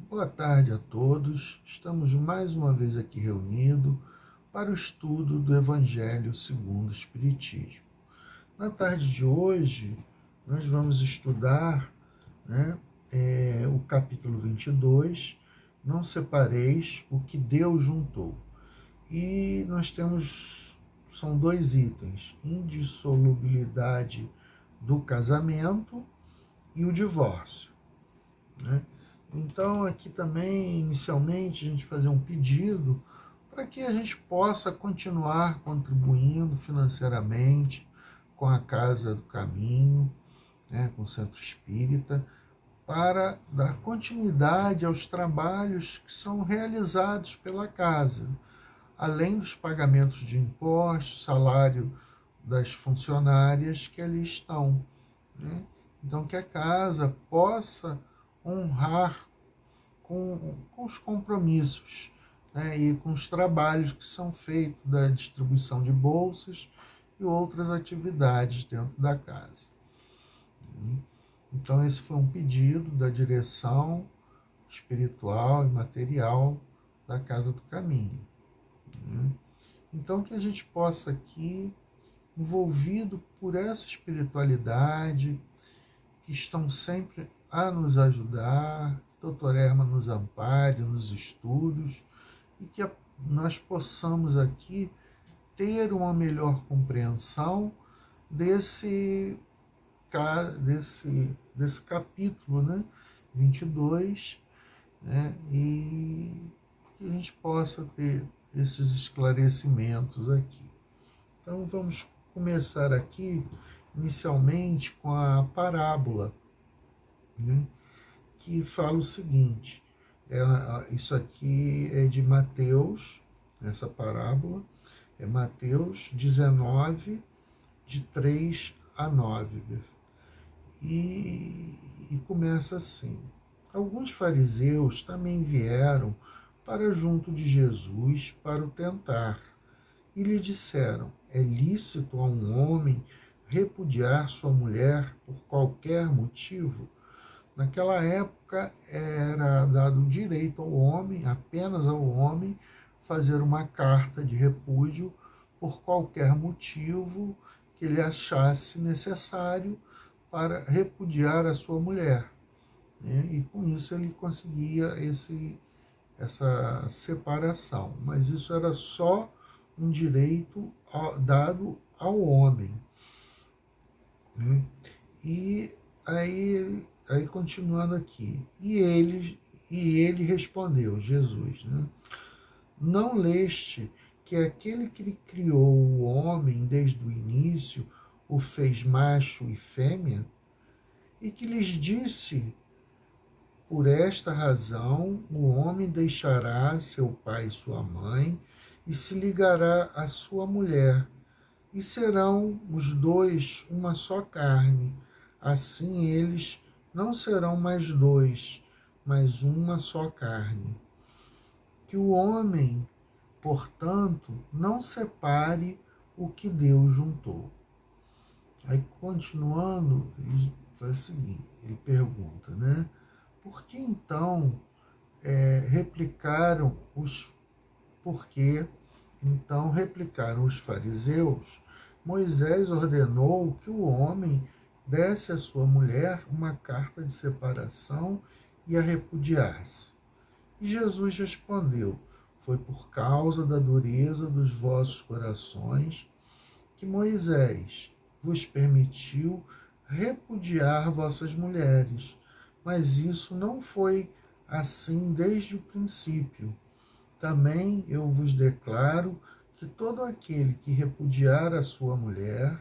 Boa tarde a todos. Estamos mais uma vez aqui reunidos para o estudo do Evangelho segundo o Espiritismo. Na tarde de hoje, nós vamos estudar o capítulo 22, Não separeis o que Deus juntou. E nós são dois itens, indissolubilidade do casamento e o divórcio, né? Então, aqui também, inicialmente, a gente fazer um pedido para que a gente possa continuar contribuindo financeiramente com a Casa do Caminho, né, com o Centro Espírita, para dar continuidade aos trabalhos que são realizados pela Casa, além dos pagamentos de impostos, salário das funcionárias que ali estão, né? Então, que a Casa possa honrar com os compromissos, né, e com os trabalhos que são feitos da distribuição de bolsas e outras atividades dentro da casa. Então, esse foi um pedido da direção espiritual e material da Casa do Caminho. Então, que a gente possa aqui, envolvido por essa espiritualidade, que estão sempre a nos ajudar, que o Dr. Erma nos ampare nos estudos e que nós possamos aqui ter uma melhor compreensão desse capítulo, né, 22, né, e que a gente possa ter esses esclarecimentos aqui. Então, vamos começar aqui, inicialmente, com a parábola, né, que fala o seguinte, isso aqui é de Mateus, essa parábola, é Mateus 19, de 3 a 9, e começa assim: alguns fariseus também vieram para junto de Jesus para o tentar, e lhe disseram: é lícito a um homem repudiar sua mulher por qualquer motivo? Naquela época era dado direito ao homem, apenas ao homem, fazer uma carta de repúdio por qualquer motivo que ele achasse necessário para repudiar a sua mulher, né? E com isso ele conseguia essa separação. Mas isso era só um direito dado ao homem, né? E aí continuando aqui, e ele respondeu, Jesus, né? Não leste que aquele que criou o homem desde o início o fez macho e fêmea, e que lhes disse: por esta razão o homem deixará seu pai e sua mãe e se ligará à sua mulher, e serão os dois uma só carne. Assim eles não serão mais dois, mas uma só carne. Que o homem, portanto, não separe o que Deus juntou. Aí, continuando, ele faz o seguinte, ele pergunta, né? Por que então replicaram os fariseus? Moisés ordenou que o homem desse à sua mulher uma carta de separação e a repudiasse. E Jesus respondeu: foi por causa da dureza dos vossos corações que Moisés vos permitiu repudiar vossas mulheres, mas isso não foi assim desde o princípio. Também eu vos declaro que todo aquele que repudiar a sua mulher,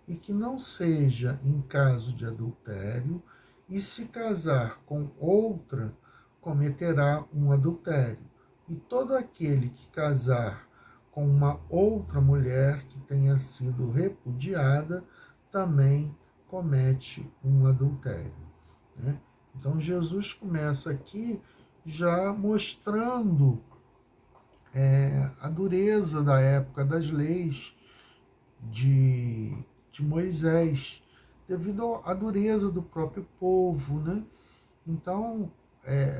e que não seja em caso de adultério, e se casar com outra, cometerá um adultério. E todo aquele que casar com uma outra mulher que tenha sido repudiada, também comete um adultério, né? Então, Jesus começa aqui já mostrando a dureza da época das leis de Moisés, devido à dureza do próprio povo, né? Então,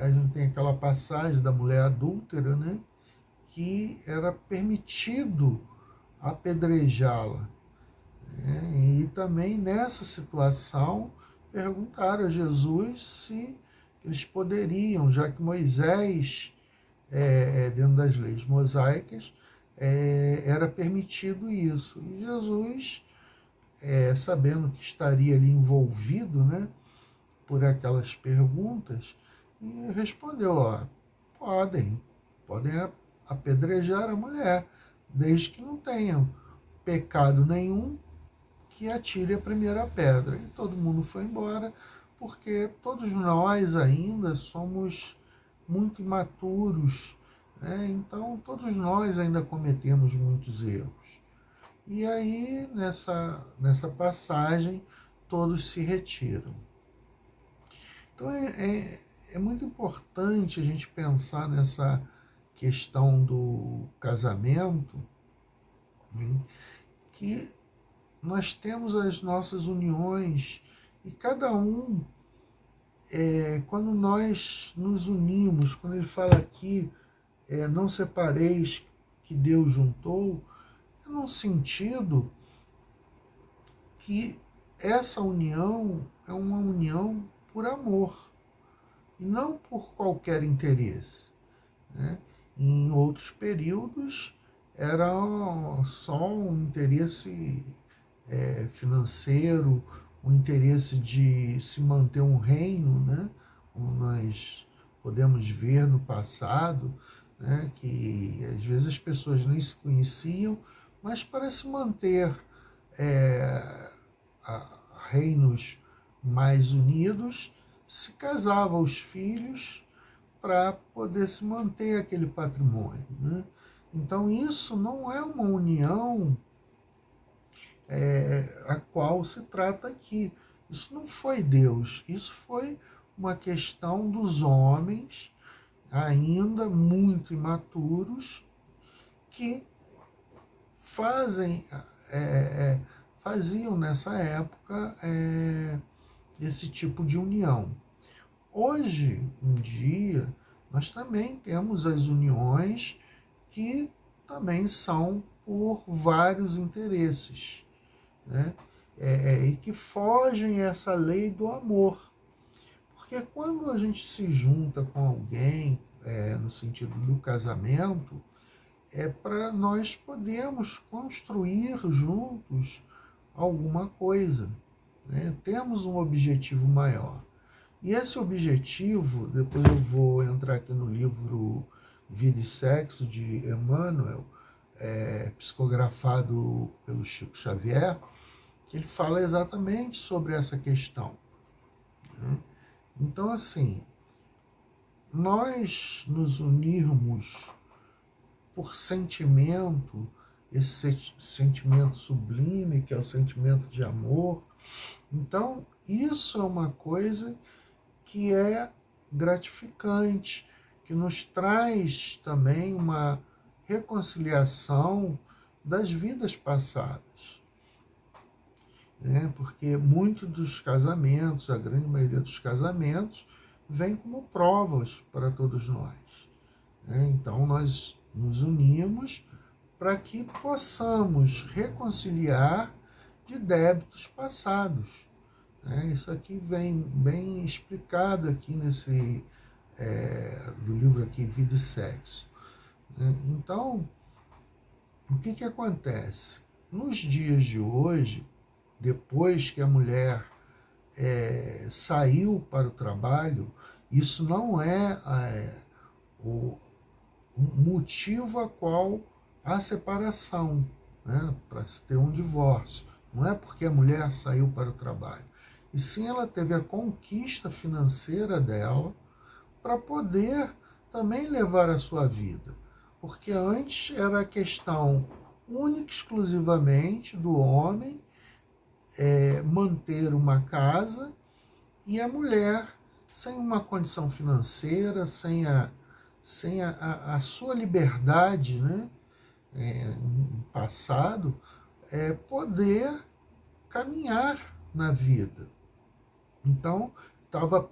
a gente tem aquela passagem da mulher adúltera, né? Que era permitido apedrejá-la, né? E também nessa situação perguntaram a Jesus se eles poderiam, já que Moisés, dentro das leis mosaicas, era permitido isso. E Jesus, sabendo que estaria ali envolvido, né, por aquelas perguntas, e respondeu: ó, podem apedrejar a mulher, desde que não tenham pecado nenhum, que atire a primeira pedra. E todo mundo foi embora, porque todos nós ainda somos muito imaturos, né? Então todos nós ainda cometemos muitos erros. E aí, nessa passagem, todos se retiram. Então é muito importante a gente pensar nessa questão do casamento, né? Que nós temos as nossas uniões e cada um, quando nós nos unimos, quando ele fala aqui, não separeis que Deus juntou, é num sentido que essa união é uma união por amor e não por qualquer interesse, né? Em outros períodos era só um interesse financeiro, o interesse de se manter um reino, né? Como nós podemos ver no passado, né? Que às vezes as pessoas nem se conheciam, mas para se manter reinos mais unidos, se casavam os filhos para poder se manter aquele patrimônio, né? Então isso não é uma união a qual se trata aqui. Isso não foi Deus, isso foi uma questão dos homens, ainda muito imaturos, que faziam nessa época esse tipo de união. Hoje em dia, nós também temos as uniões que também são por vários interesses, né? E que fogem essa lei do amor. Porque quando a gente se junta com alguém, no sentido do casamento, é para nós podermos construir juntos alguma coisa, né? Temos um objetivo maior. E esse objetivo, depois eu vou entrar aqui no livro Vida e Sexo, de Emmanuel, psicografado pelo Chico Xavier, que ele fala exatamente sobre essa questão, né? Então, assim, nós nos unirmos por sentimento, esse sentimento sublime, que é o sentimento de amor, então isso é uma coisa que é gratificante, que nos traz também uma reconciliação das vidas passadas, né? Porque muitos dos casamentos, a grande maioria dos casamentos, vem como provas para todos nós, né? Então nós nos unimos para que possamos reconciliar de débitos passados, né? Isso aqui vem bem explicado aqui nesse do livro aqui Vida e Sexo, né? Então, o que acontece? Nos dias de hoje, depois que a mulher saiu para o trabalho, isso não o motivo a qual há separação, né? Para se ter um divórcio. Não é porque a mulher saiu para o trabalho, e sim ela teve a conquista financeira dela para poder também levar a sua vida. Porque antes era a questão única e exclusivamente do homem manter uma casa, e a mulher, sem uma condição financeira, sem a sua liberdade, né, no passado, poder caminhar na vida. Então, estava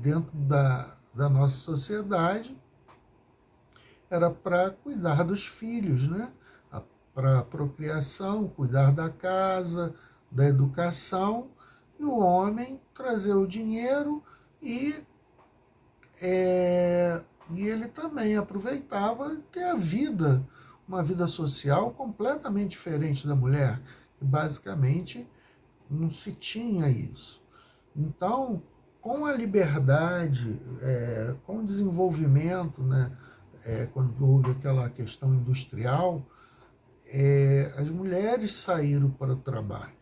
dentro da nossa sociedade, era para cuidar dos filhos, né? Para a procriação, cuidar da casa, da educação, e o homem trazer o dinheiro e, e ele também aproveitava ter a vida, uma vida social completamente diferente da mulher, que basicamente não se tinha isso. Então, com a liberdade, com o desenvolvimento, né, quando houve aquela questão industrial, as mulheres saíram para o trabalho.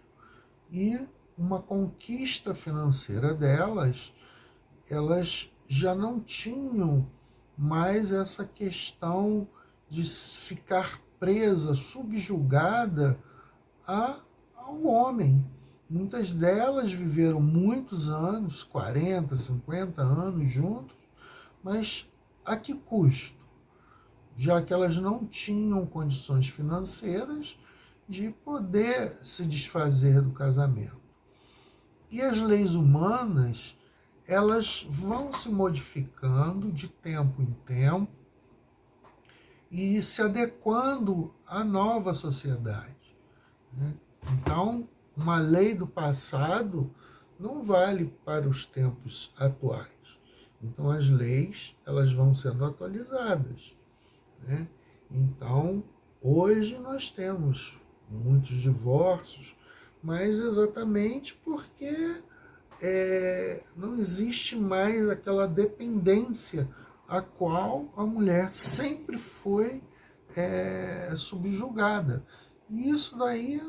E uma conquista financeira delas, elas já não tinham mais essa questão de ficar presa, subjugada ao homem. Muitas delas viveram muitos anos, 40, 50 anos juntos, mas a que custo? Já que elas não tinham condições financeiras de poder se desfazer do casamento. E as leis humanas, elas vão se modificando de tempo em tempo e se adequando à nova sociedade, né? Então, uma lei do passado não vale para os tempos atuais. Então, as leis, elas vão sendo atualizadas, né? Então, hoje nós temos muitos divórcios, mas exatamente porque não existe mais aquela dependência a qual a mulher sempre foi subjugada. E isso daí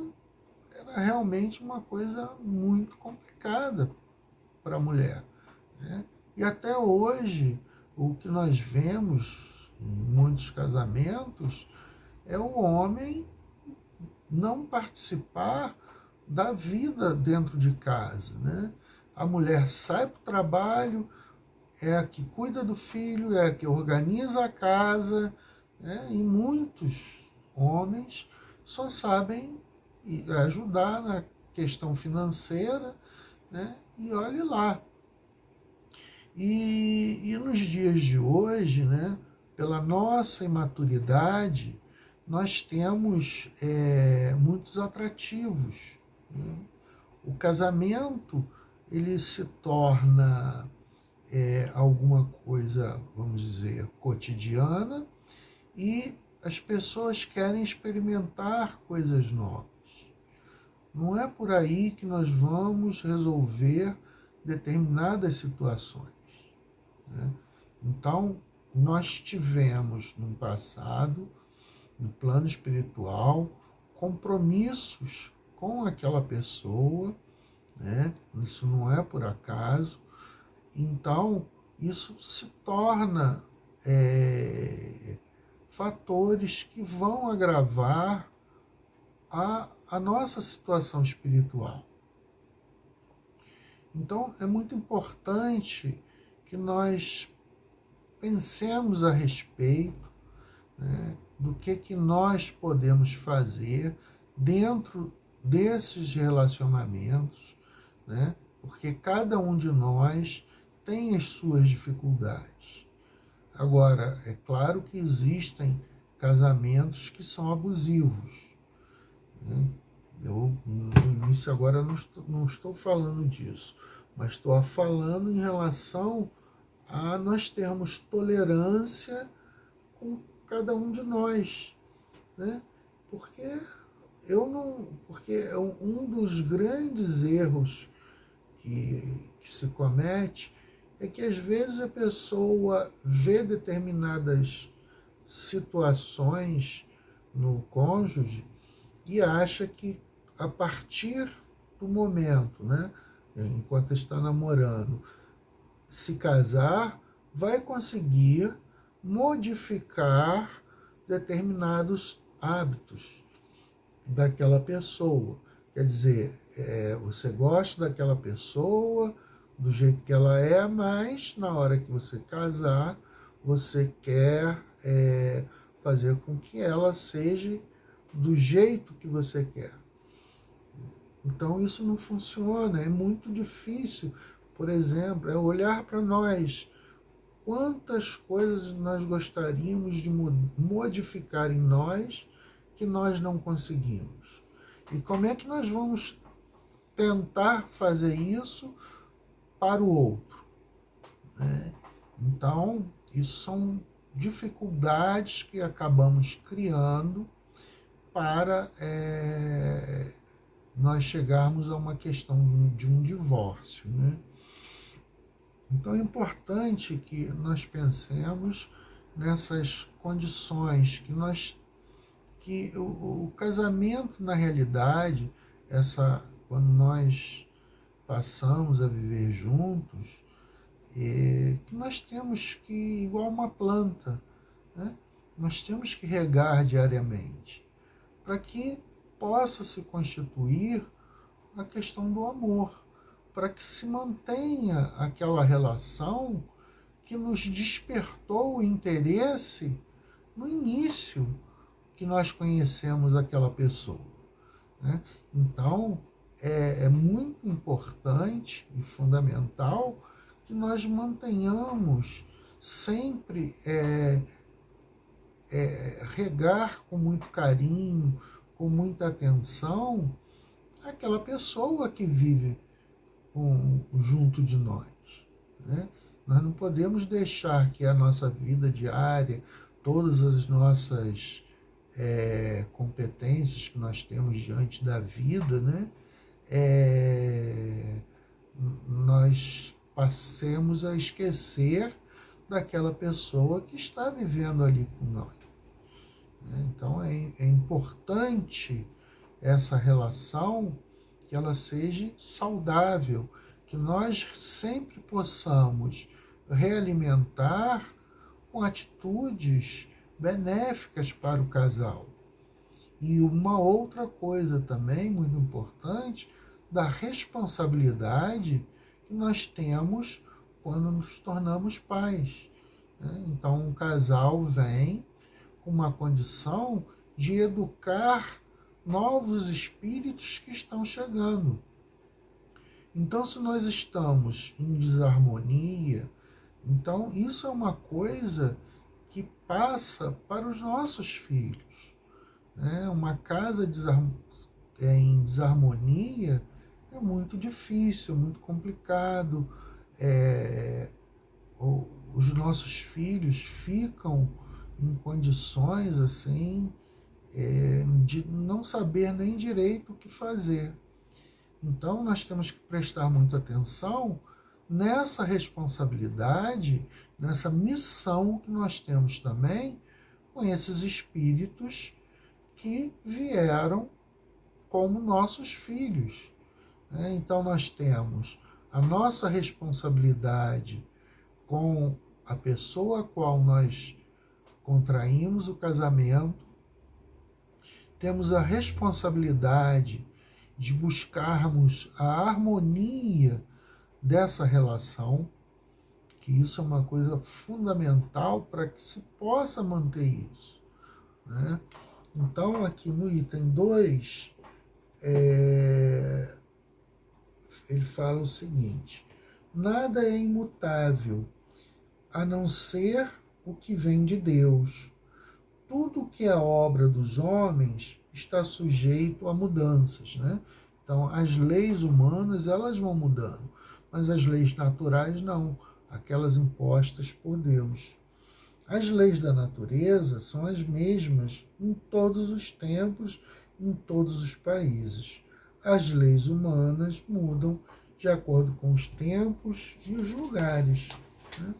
era realmente uma coisa muito complicada para a mulher, né? E até hoje, o que nós vemos em muitos casamentos é o homem não participar da vida dentro de casa, né? A mulher sai para o trabalho, é a que cuida do filho, é a que organiza a casa, né? E muitos homens só sabem ajudar na questão financeira, né? E olhe lá. E nos dias de hoje, né, pela nossa imaturidade, nós temos muitos atrativos, né? O casamento, ele se torna alguma coisa, vamos dizer, cotidiana, e as pessoas querem experimentar coisas novas. Não é por aí que nós vamos resolver determinadas situações, né? Então, nós tivemos no passado, no plano espiritual, compromissos com aquela pessoa, né? Isso não é por acaso. Então, isso se torna fatores que vão agravar a nossa situação espiritual. Então, é muito importante que nós pensemos a respeito, né, do que nós podemos fazer dentro desses relacionamentos, né, porque cada um de nós tem as suas dificuldades. Agora, é claro que existem casamentos que são abusivos, né? Eu, no início, agora, não estou falando disso, mas estou falando em relação a nós termos tolerância com cada um de nós, né? Porque porque um dos grandes erros que se comete é que às vezes a pessoa vê determinadas situações no cônjuge e acha que a partir do momento, né, enquanto está namorando, se casar, vai conseguir modificar determinados hábitos daquela pessoa. Quer dizer, você gosta daquela pessoa do jeito que ela é, mas na hora que você casar, você quer fazer com que ela seja do jeito que você quer. Então isso não funciona, é muito difícil, por exemplo, é olhar para nós. Quantas coisas nós gostaríamos de modificar em nós que nós não conseguimos? E como é que nós vamos tentar fazer isso para o outro, né? Então, isso são dificuldades que acabamos criando para nós chegarmos a uma questão de um divórcio, né? Então é importante que nós pensemos nessas condições que o casamento, na realidade, quando nós passamos a viver juntos, que nós temos que, igual uma planta, né? Nós temos que regar diariamente, para que possa se constituir a questão do amor, para que se mantenha aquela relação que nos despertou o interesse no início que nós conhecemos aquela pessoa, né? Então, é muito importante e fundamental que nós mantenhamos sempre regar com muito carinho, com muita atenção, aquela pessoa que vive junto de nós, né? Nós não podemos deixar que a nossa vida diária, todas as nossas competências que nós temos diante da vida, né? Nós passemos a esquecer daquela pessoa que está vivendo ali com nós. Então é importante essa relação, que ela seja saudável, que nós sempre possamos realimentar com atitudes benéficas para o casal. E uma outra coisa também muito importante, da responsabilidade que nós temos quando nos tornamos pais, né? Então um casal vem com uma condição de educar novos espíritos que estão chegando. Então, se nós estamos em desarmonia, então isso é uma coisa que passa para os nossos filhos, né? Uma casa em desarmonia é muito difícil, muito complicado. Os nossos filhos ficam em condições assim de não saber nem direito o que fazer. Então, nós temos que prestar muita atenção nessa responsabilidade, nessa missão que nós temos também com esses espíritos que vieram como nossos filhos, né? Então, nós temos a nossa responsabilidade com a pessoa a qual nós contraímos o casamento, temos a responsabilidade de buscarmos a harmonia dessa relação, que isso é uma coisa fundamental para que se possa manter isso, né? Então, aqui no item 2, ele fala o seguinte: nada é imutável, a não ser o que vem de Deus. Tudo que é obra dos homens está sujeito a mudanças, né? Então, as leis humanas, elas vão mudando, mas as leis naturais não, aquelas impostas por Deus. As leis da natureza são as mesmas em todos os tempos, em todos os países. As leis humanas mudam de acordo com os tempos e os lugares, né?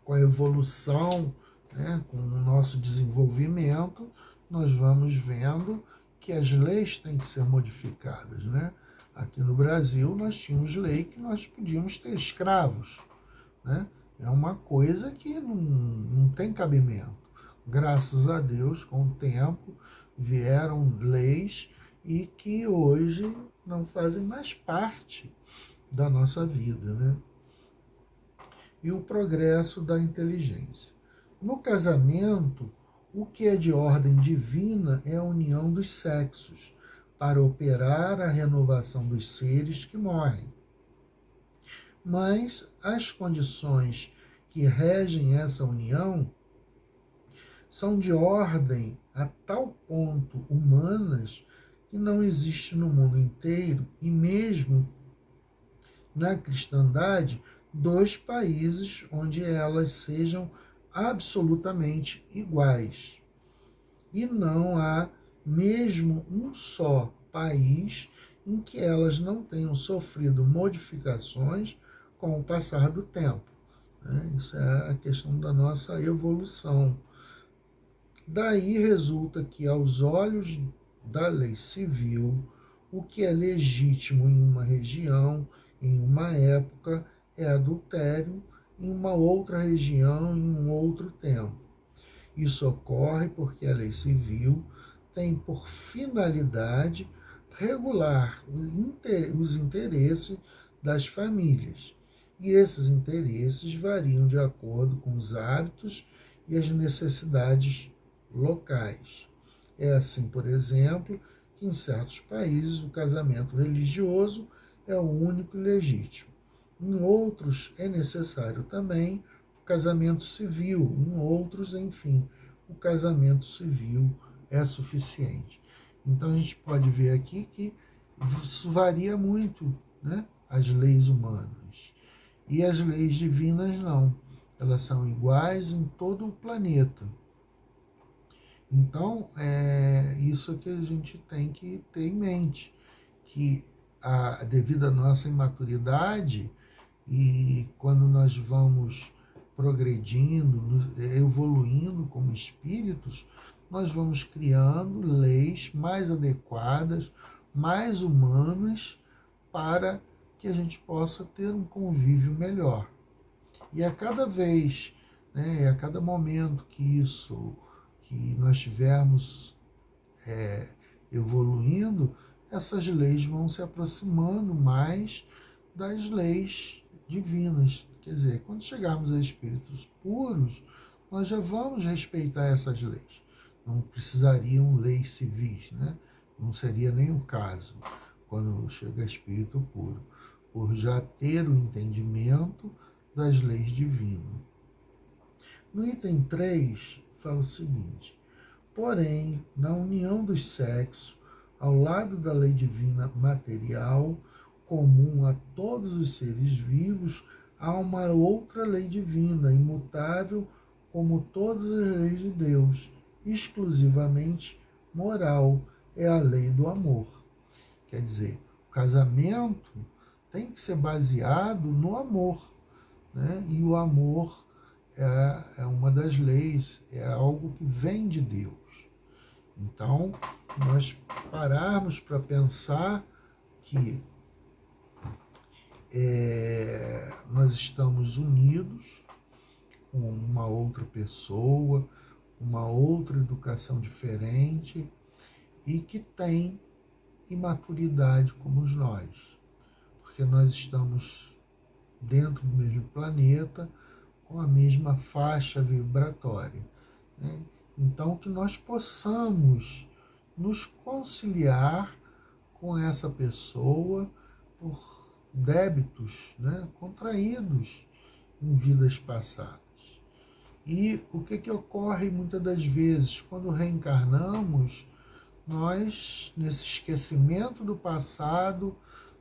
Com a evolução, né, com o nosso desenvolvimento, nós vamos vendo que as leis têm que ser modificadas, né? Aqui no Brasil, nós tínhamos lei que nós podíamos ter escravos, né? É uma coisa que não tem cabimento. Graças a Deus, com o tempo, vieram leis e que hoje não fazem mais parte da nossa vida, né? E o progresso da inteligência. No casamento, o que é de ordem divina é a união dos sexos, para operar a renovação dos seres que morrem. mas as condições que regem essa união são de ordem a tal ponto humanas que não existe no mundo inteiro, e mesmo na cristandade, dois países onde elas sejam absolutamente iguais. E não há mesmo um só país em que elas não tenham sofrido modificações com o passar do tempo. Isso é a questão da nossa evolução. Daí resulta que, aos olhos da lei civil, o que é legítimo em uma região, em uma época, é adultério, em uma outra região, em um outro tempo. Isso ocorre porque a lei civil tem por finalidade regular os interesses das famílias. E esses interesses variam de acordo com os hábitos e as necessidades locais. É assim, por exemplo, que em certos países o casamento religioso é o único e legítimo. Em outros é necessário também o casamento civil, em outros, enfim, o casamento civil é suficiente. Então a gente pode ver aqui que isso varia muito, né? As leis humanas. E as leis divinas não. Elas são iguais em todo o planeta. Então, é isso que a gente tem que ter em mente, que devido à nossa imaturidade, e quando nós vamos progredindo, evoluindo como espíritos, nós vamos criando leis mais adequadas, mais humanas, para que a gente possa ter um convívio melhor. E a cada vez, né, a cada momento que nós estivermos evoluindo, essas leis vão se aproximando mais das leis divinas. Quer dizer, quando chegarmos a espíritos puros, nós já vamos respeitar essas leis. Não precisariam leis civis, né? Não seria nem o caso quando chega a espírito puro, por já ter o entendimento das leis divinas. No item 3, fala o seguinte: porém, na união dos sexos, ao lado da lei divina material, comum a todos os seres vivos, há uma outra lei divina, imutável como todas as leis de Deus, exclusivamente moral, é a lei do amor. Quer dizer, o casamento tem que ser baseado no amor, né? E o amor é uma das leis, é algo que vem de Deus. Então, nós pararmos para pensar que nós estamos unidos com uma outra pessoa, uma outra educação diferente e que tem imaturidade como nós, porque nós estamos dentro do mesmo planeta, com a mesma faixa vibratória, né? Então, que nós possamos nos conciliar com essa pessoa por débitos, né, contraídos em vidas passadas. E o que ocorre muitas das vezes? Quando reencarnamos, nós, nesse esquecimento do passado,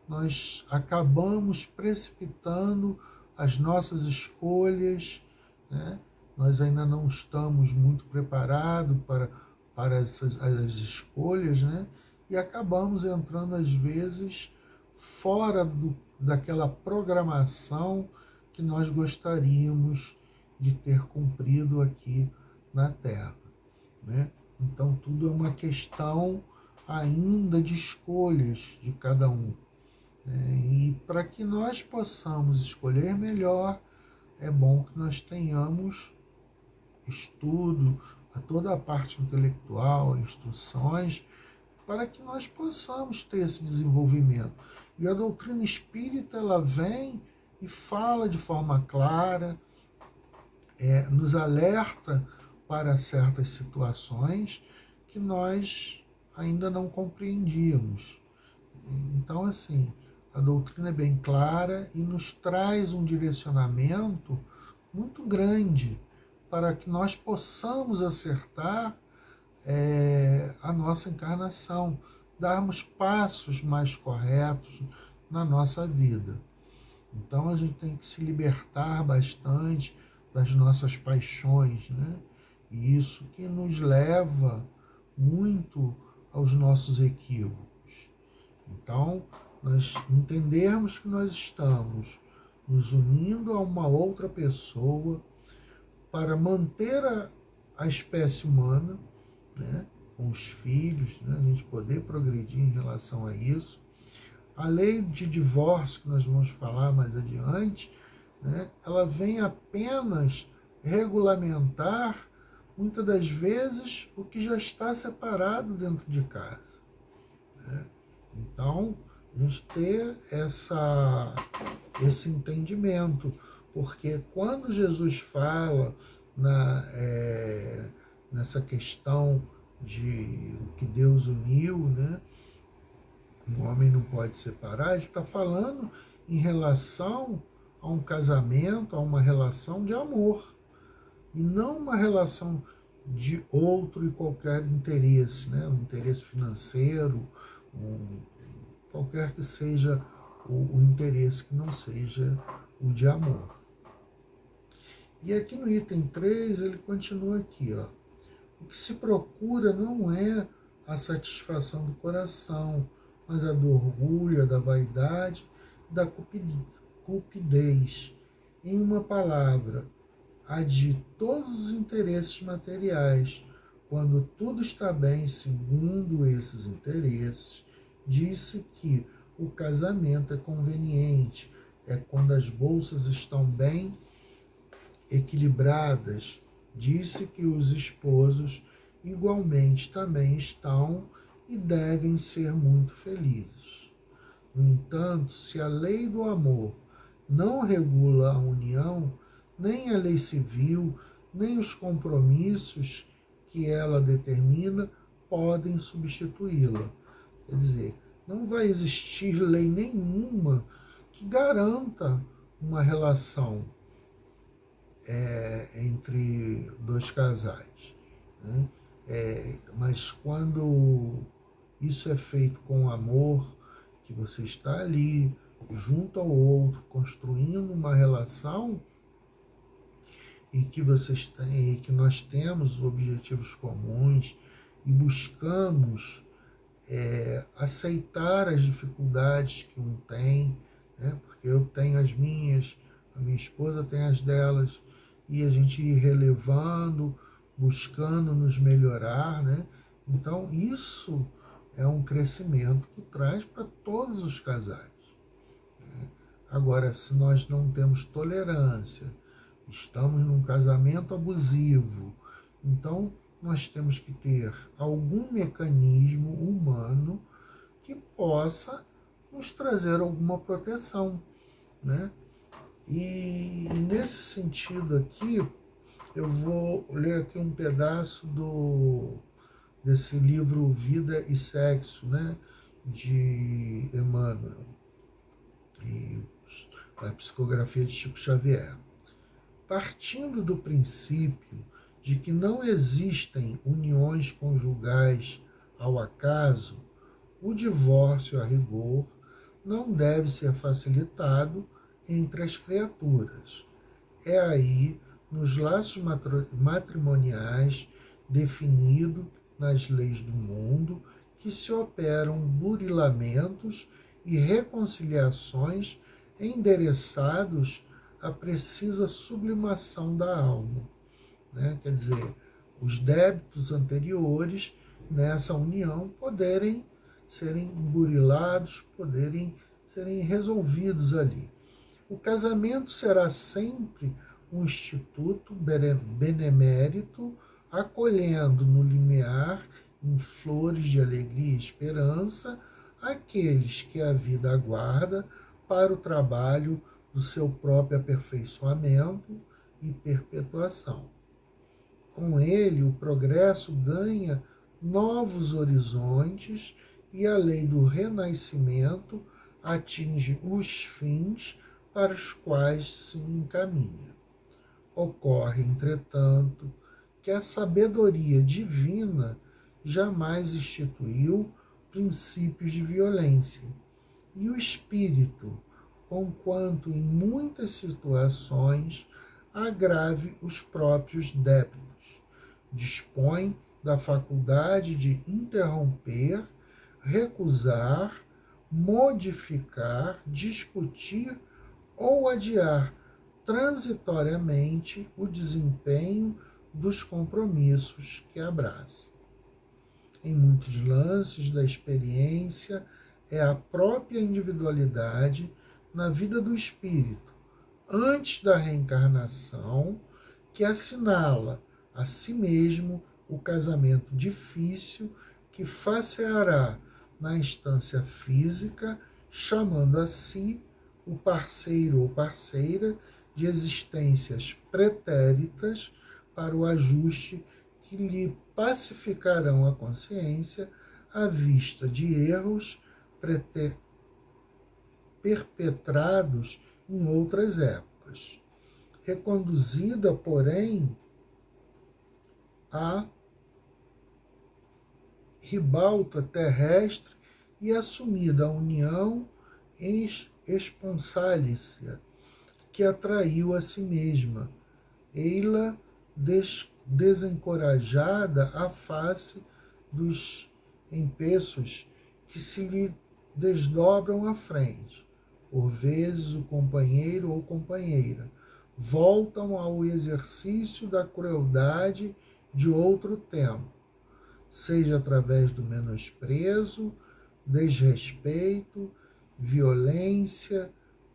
nós acabamos precipitando as nossas escolhas, né? Nós ainda não estamos muito preparados para as escolhas, né? E acabamos entrando, às vezes, fora daquela programação que nós gostaríamos de ter cumprido aqui na Terra, né? Então, tudo é uma questão ainda de escolhas de cada um. E para que nós possamos escolher melhor, é bom que nós tenhamos estudo, a toda a parte intelectual, instruções, para que nós possamos ter esse desenvolvimento. E a doutrina espírita, ela vem e fala de forma clara, nos alerta para certas situações que nós ainda não compreendíamos. Então, assim, A doutrina é bem clara e nos traz um direcionamento muito grande para que nós possamos acertar a nossa encarnação, darmos passos mais corretos na nossa vida. Então a gente tem que se libertar bastante das nossas paixões, né? E isso que nos leva muito aos nossos equívocos. Então, nós entendermos que nós estamos nos unindo a uma outra pessoa para manter a espécie humana, né? Com os filhos, né? A gente poder progredir em relação a isso. A lei de divórcio, que nós vamos falar mais adiante, né, ela vem apenas regulamentar, muitas das vezes, o que já está separado dentro de casa. Né? Então, a gente ter esse entendimento, porque quando Jesus fala nessa questão de o que Deus uniu, né? O homem não pode separar, ele está falando em relação a um casamento, a uma relação de amor, e não uma relação de outro e qualquer interesse, né? Um interesse financeiro, qualquer que seja o interesse que não seja o de amor. E aqui no item 3, ele continua aqui, ó. O que se procura não é a satisfação do coração, mas a do orgulho, a da vaidade, da cupidez. Em uma palavra, a de todos os interesses materiais. Quando tudo está bem segundo esses interesses, disse que o casamento é conveniente, é quando as bolsas estão bem equilibradas. Disse que os esposos igualmente também estão e devem ser muito felizes. No entanto, se a lei do amor não regula a união, nem a lei civil, nem os compromissos que ela determina podem substituí-la. Quer dizer, não vai existir lei nenhuma que garanta uma relação entre dois casais. Né? Mas quando isso é feito com amor, que você está ali, junto ao outro, construindo uma relação, e que que nós temos objetivos comuns e buscamos aceitar as dificuldades que um tem, né? Porque eu tenho as minhas, a minha esposa tem as delas, e a gente ir relevando, buscando nos melhorar, né? Então isso é um crescimento que traz para todos os casais. Né? Agora, se nós não temos tolerância, estamos num casamento abusivo, então nós temos que ter algum mecanismo humano que possa nos trazer alguma proteção, né? E nesse sentido aqui, eu vou ler aqui um pedaço desse livro Vida e Sexo, né? De Emmanuel, e a psicografia de Chico Xavier. Partindo do princípio de que não existem uniões conjugais ao acaso, o divórcio, a rigor, não deve ser facilitado entre as criaturas. É aí, nos laços matrimoniais, definido nas leis do mundo, que se operam burilamentos e reconciliações endereçados à precisa sublimação da alma. Né? Quer dizer, os débitos anteriores nessa união poderem serem burilados, poderem serem resolvidos ali. O casamento será sempre um instituto benemérito, acolhendo no limiar, em flores de alegria e esperança, aqueles que a vida aguarda para o trabalho do seu próprio aperfeiçoamento e perpetuação. Com ele, o progresso ganha novos horizontes e a lei do renascimento atinge os fins para os quais se encaminha. Ocorre, entretanto, que a sabedoria divina jamais instituiu princípios de violência, e o espírito, conquanto em muitas situações agrave os próprios débitos, dispõe da faculdade de interromper, recusar, modificar, discutir ou adiar transitoriamente o desempenho dos compromissos que abraça. Em muitos lances da experiência, é a própria individualidade na vida do espírito, antes da reencarnação, que assinala a si mesmo o casamento difícil que faceará na instância física, chamando a si o parceiro ou parceira de existências pretéritas para o ajuste que lhe pacificarão a consciência à vista de erros perpetrados em outras épocas. Reconduzida, porém, à ribalta terrestre e assumida a união esponsálica que atraiu a si mesma, ei-la desencorajada à face dos empeços que se lhe desdobram à frente. Por vezes o companheiro ou companheira voltam ao exercício da crueldade de outro tempo, seja através do menosprezo, desrespeito, violência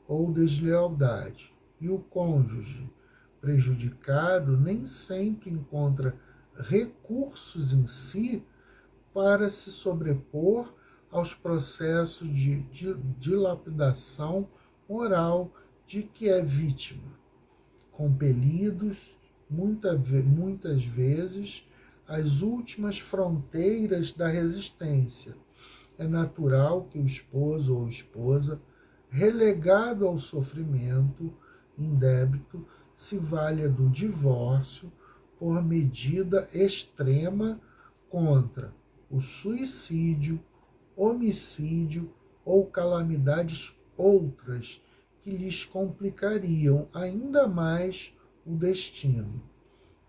ou deslealdade. E o cônjuge prejudicado nem sempre encontra recursos em si para se sobrepor aos processos de dilapidação moral de que é vítima, compelidos muitas vezes às últimas fronteiras da resistência. É natural que o esposo ou esposa, relegado ao sofrimento indébito, se valha do divórcio por medida extrema contra o suicídio, homicídio ou calamidades outras que lhes complicariam ainda mais o destino.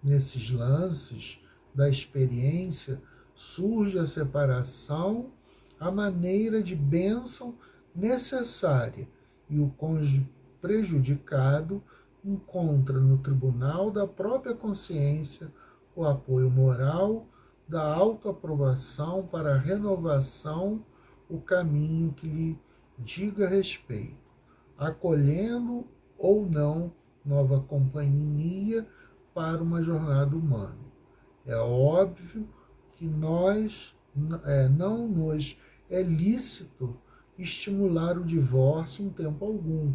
Nesses lances da experiência surge a separação, a maneira de bênção necessária, e o cônjuge prejudicado encontra no tribunal da própria consciência o apoio moral da autoaprovação para a renovação, o caminho que lhe diga respeito, acolhendo ou não nova companhia para uma jornada humana. É óbvio que não nos é lícito estimular o divórcio em tempo algum,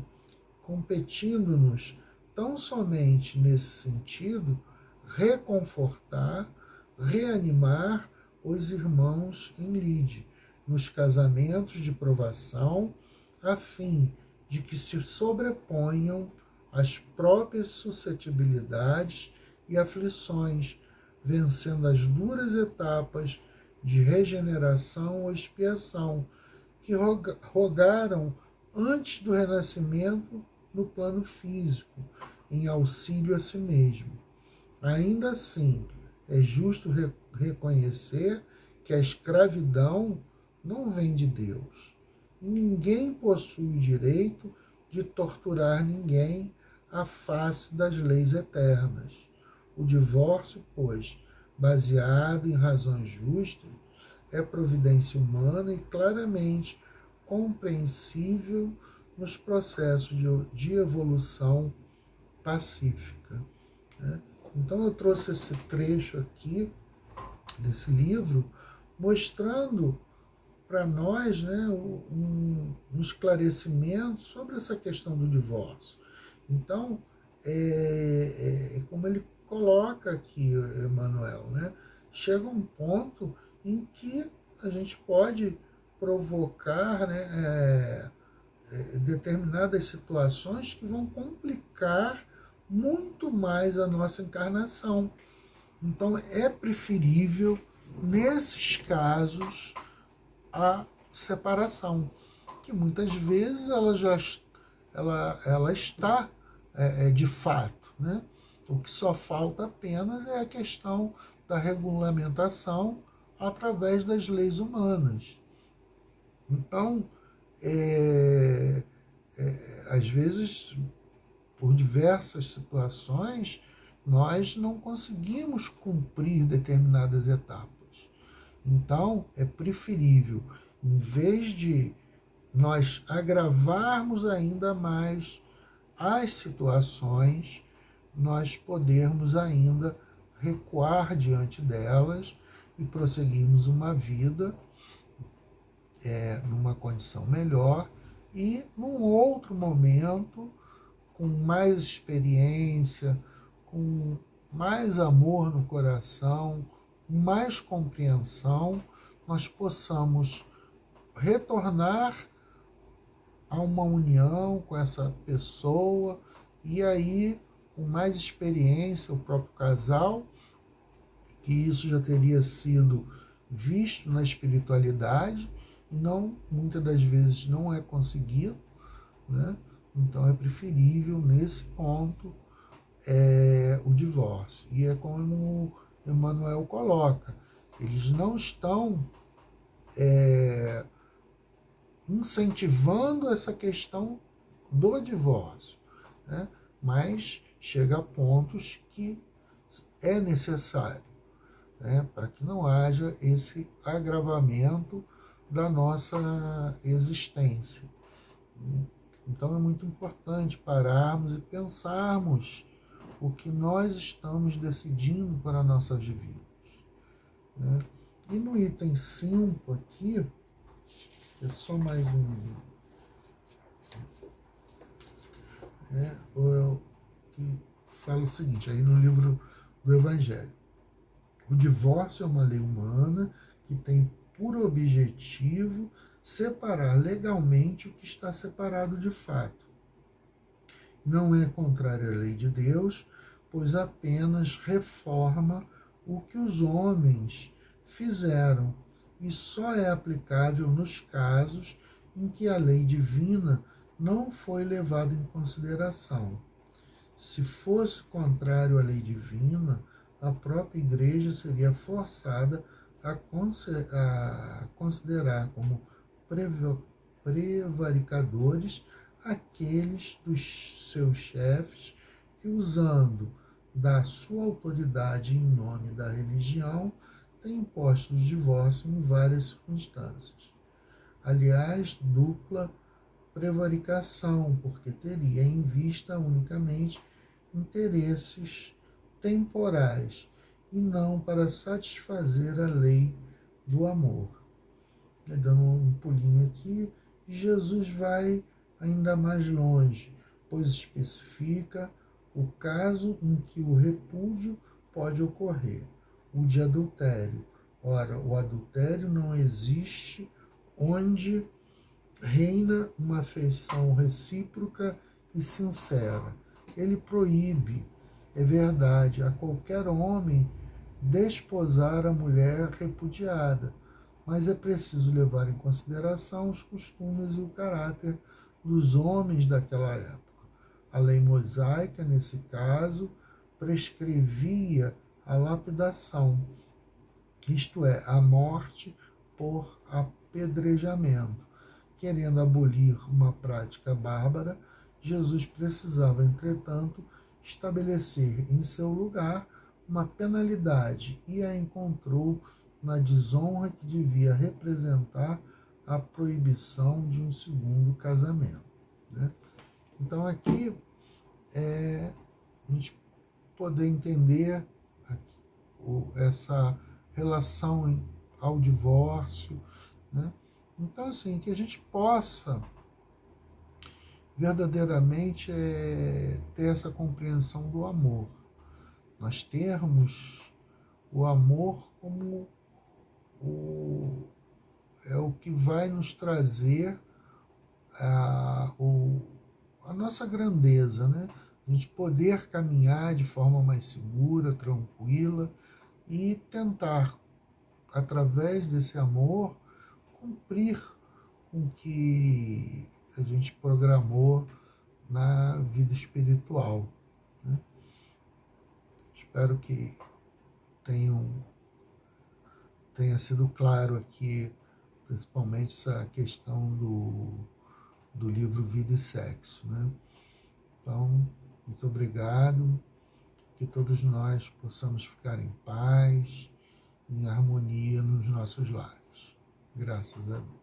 competindo-nos tão somente nesse sentido reconfortar, reanimar os irmãos em lide nos casamentos de provação, a fim de que se sobreponham às próprias suscetibilidades e aflições, vencendo as duras etapas de regeneração ou expiação que rogaram antes do renascimento no plano físico, em auxílio a si mesmo. Ainda assim, é justo reconhecer que a escravidão não vem de Deus. Ninguém possui o direito de torturar ninguém à face das leis eternas. O divórcio, pois, baseado em razões justas, é providência humana e claramente compreensível nos processos de evolução pacífica. Então eu trouxe esse trecho aqui desse livro mostrando para nós, um esclarecimento sobre essa questão do divórcio. Então, como ele coloca aqui, Emmanuel, chega um ponto em que a gente pode provocar determinadas situações que vão complicar muito mais a nossa encarnação. Então é preferível, nesses casos, a separação, que muitas vezes ela está de fato, né? O que só falta apenas é a questão da regulamentação através das leis humanas. Então, às vezes, por diversas situações, nós não conseguimos cumprir determinadas etapas. Então, é preferível, em vez de nós agravarmos ainda mais as situações, nós podermos ainda recuar diante delas e prosseguirmos uma vida numa condição melhor e, num outro momento, com mais experiência, com mais amor no coração, mais compreensão, nós possamos retornar a uma união com essa pessoa e aí, com mais experiência, o próprio casal, que isso já teria sido visto na espiritualidade, e não, muitas das vezes não é conseguido, né? Então é preferível, nesse ponto, o divórcio. E é como Emmanuel coloca, eles não estão incentivando essa questão do divórcio, né? Mas chega a pontos que é necessário, né? Para que não haja esse agravamento da nossa existência. Então é muito importante pararmos e pensarmos o que nós estamos decidindo para nossas vidas, né? E no item 5 aqui, é só mais um, que fala o seguinte, aí no livro do Evangelho: o divórcio é uma lei humana que tem por objetivo separar legalmente o que está separado de fato. Não é contrário à lei de Deus, pois apenas reforma o que os homens fizeram e só é aplicável nos casos em que a lei divina não foi levada em consideração. Se fosse contrário à lei divina, a própria Igreja seria forçada a considerar como prevaricadores aqueles dos seus chefes que, usando da sua autoridade em nome da religião, têm imposto o divórcio em várias circunstâncias. Aliás, dupla prevaricação, porque teria em vista unicamente interesses temporais e não para satisfazer a lei do amor. Dando um pulinho aqui, Jesus vai ainda mais longe, pois especifica o caso em que o repúdio pode ocorrer, o de adultério. Ora, o adultério não existe onde reina uma afeição recíproca e sincera. Ele proíbe, é verdade, a qualquer homem desposar a mulher repudiada, mas é preciso levar em consideração os costumes e o caráter dos homens daquela época. A lei mosaica, nesse caso, prescrevia a lapidação, isto é, a morte por apedrejamento. Querendo abolir uma prática bárbara, Jesus precisava, entretanto, estabelecer em seu lugar uma penalidade e a encontrou na desonra que devia representar a proibição de um segundo casamento, né? Então aqui a gente poder entender essa relação ao divórcio, né? Então, assim, que a gente possa verdadeiramente ter essa compreensão do amor. Nós termos o amor como o que vai nos trazer a nossa grandeza, né? A gente poder caminhar de forma mais segura, tranquila e tentar, através desse amor, cumprir com o que a gente programou na vida espiritual, né? Espero que tenha sido claro aqui, principalmente essa questão do livro Vida e Sexo, né? Então, muito obrigado, que todos nós possamos ficar em paz, em harmonia nos nossos lares. Graças a Deus.